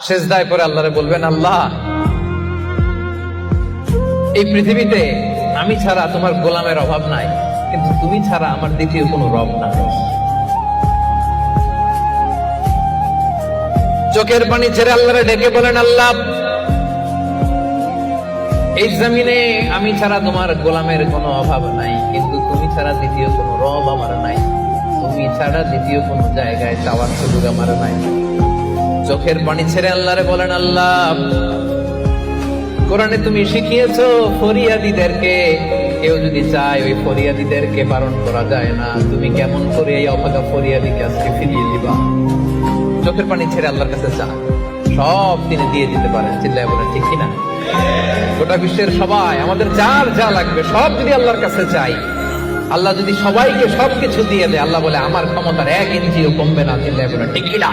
সেজদায় পরে আল্লাহরে বলবেন, আল্লাহ এই পৃথিবীতে আমি ছাড়া তোমার গোলামের অভাব নাই, কিন্তু তুমি ছাড়া আমার দ্বিতীয় কোনো রব নাই। চোখের পানি ছেড়ে আল্লাহরে ডেকে বলেন, আল্লাহ এই জমিনে আমি ছাড়া তোমার গোলামের কোনো অভাব নাই, কিন্তু তুমি ছাড়া দ্বিতীয় কোনো রব আমার নাই, তুমি ছাড়া দ্বিতীয় কোনো জায়গায় চাওয়ার সুযোগ আমার নাই। চোখের পানি ছেড়ে আল্লাহরে বলেন, আল্লাহ কোরআনে তুমি শিখিয়েছো ফরিয়াদীদেরকে কেউ যদি চায় ওই ফরিয়াদীদেরকে বারণ করা যায় না, তুমি কেমন করে এই অভাগা ফরিয়াদীকে আজকে ফিরিয়ে দিবা? চোখের পানি ছেড়ে আল্লাহর কাছে চা, সব তিনি দিয়ে দিতে পারেন। চিল্লায় বলেন ঠিক কিনা? গোটা বিশ্বের সবাই আমাদের যার যা লাগবে সব যদি আল্লাহর কাছে চাই, আল্লাহ যদি সবাইকে সবকিছু দিয়ে দেয়, আল্লাহ বলে আমার ক্ষমতার 1 ইঞ্চিও কমবে না। চিল্লায় বলেন ঠিক কিনা?